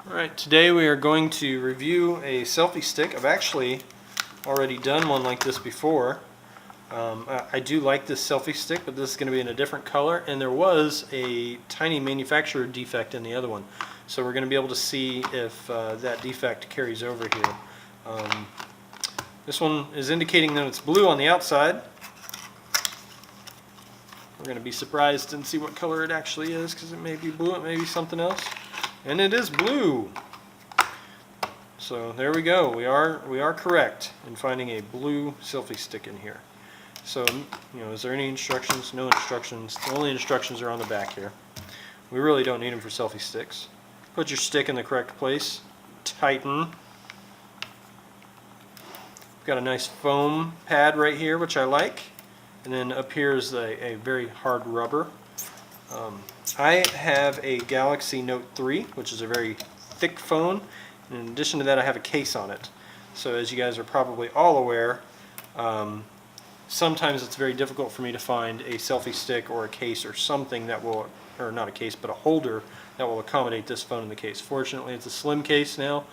Alright, today we are going to review a selfie stick. I've actually already done one like this before. I do like this selfie stick, but this is going to be in a different color, and there was a tiny manufacturer defect in the other one. So we're going to be able to see if that defect carries over here. This one is indicating that it's blue on the outside. We're going to be surprised and see what color it actually is, because it may be blue, it may be something else. And it is blue. So there we go. We are correct in finding a blue selfie stick in here. So, is there any instructions? No instructions. The only instructions are on the back here. We really don't need them for selfie sticks. Put your stick in the correct place. Tighten. We've got a nice foam pad right here, which I like. And then up here is a very hard rubber. I have a Galaxy Note 3, which is a very thick phone. And in addition to that, I have a case on it. So as you guys are probably all aware, sometimes it's very difficult for me to find a selfie stick or a case or something that will, or not a case, but a holder that will accommodate this phone in the case. Fortunately, it's a slim case now,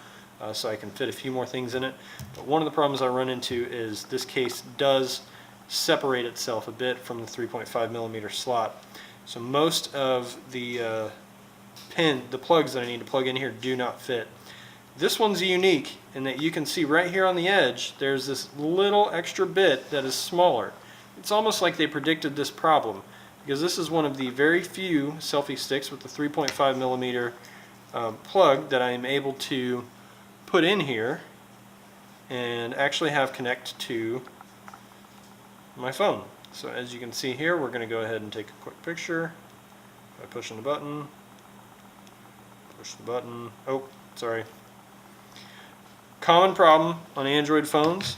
so I can fit a few more things in it. But one of the problems I run into is this case does separate itself a bit from the 3.5mm slot. So most of the plugs that I need to plug in here do not fit. This one's unique in that you can see right here on the edge there's this little extra bit that is smaller. It's almost like they predicted this problem, because this is one of the very few selfie sticks with the 3.5mm plug that I am able to put in here and actually have connect to my phone. So as you can see here, we're going to go ahead and take a quick picture by pushing the button. Push the button. Oh, sorry. Common problem on Android phones.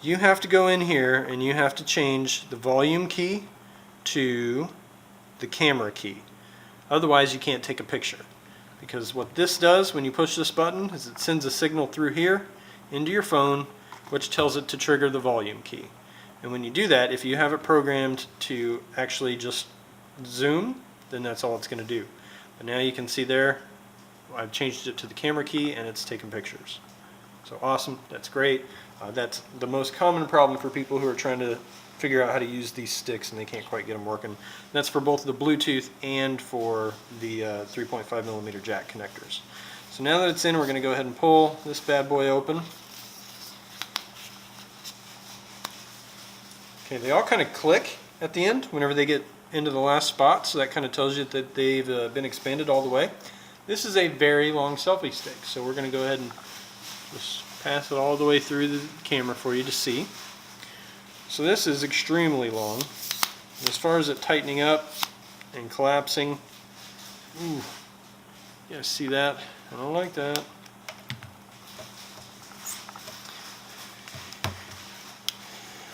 You have to go in here and you have to change the volume key to the camera key. Otherwise you can't take a picture. Because what this does when you push this button is it sends a signal through here into your phone, which tells it to trigger the volume key. And when you do that, if you have it programmed to actually just zoom, then that's all it's going to do. But now you can see there, I've changed it to the camera key and it's taking pictures. So awesome, that's great. That's the most common problem for people who are trying to figure out how to use these sticks and they can't quite get them working. And that's for both the Bluetooth and for the 3.5mm jack connectors. So now that it's in, we're going to go ahead and pull this bad boy open. Okay, they all kind of click at the end whenever they get into the last spot, so that kind of tells you that they've been expanded all the way. This is a very long selfie stick, so we're going to go ahead and just pass it all the way through the camera for you to see. So this is extremely long. As far as it tightening up and collapsing, ooh, you guys see that? I don't like that.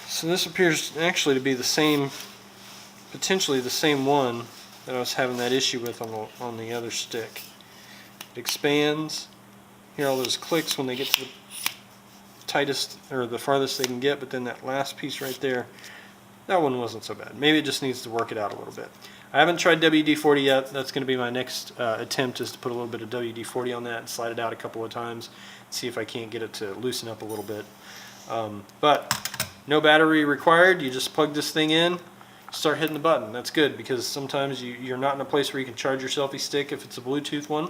So this appears actually to be the same, potentially the same one that I was having that issue with on the other stick. It expands. Hear all those clicks when they get to the tightest or the farthest they can get, but then that last piece right there, that one wasn't so bad. Maybe it just needs to work it out a little bit. I haven't tried WD-40 yet. That's going to be my next attempt, is to put a little bit of WD-40 on that and slide it out a couple of times, see if I can't get it to loosen up a little bit. But no battery required. You just plug this thing in, start hitting the button. That's good, because sometimes you're not in a place where you can charge your selfie stick if it's a Bluetooth one.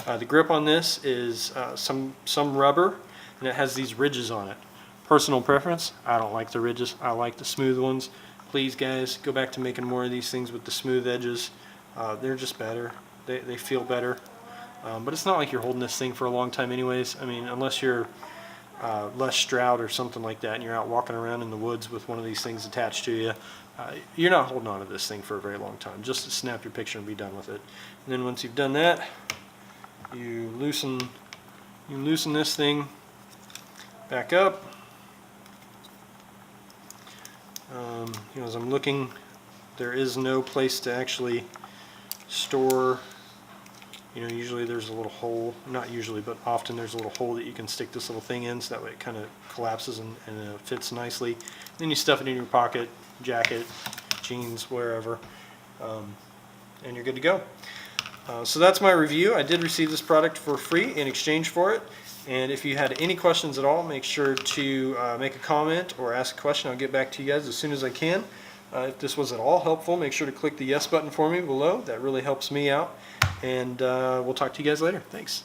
The grip on this is some rubber, and it has these ridges on it. Personal preference, I don't like the ridges. I like the smooth ones. Please guys, go back to making more of these things with the smooth edges. They're just better. They feel better. But it's not like you're holding this thing for a long time anyways. I mean, unless you're Les Stroud or something like that and you're out walking around in the woods with one of these things attached to you, you're not holding on to this thing for a very long time. Just to snap your picture and be done with it. And then once you've done that, you loosen this thing back up. As I'm looking, there is no place to actually store. Usually there's a little hole, not usually, but often there's a little hole that you can stick this little thing in, so that way it kind of collapses and fits nicely. Then you stuff it in your pocket, jacket, jeans, wherever, and you're good to go. So that's my review. I did receive this product for free in exchange for it. And if you had any questions at all, make sure to make a comment or ask a question. I'll get back to you guys as soon as I can. If this was at all helpful, make sure to click the yes button for me below. That really helps me out. And we'll talk to you guys later. Thanks.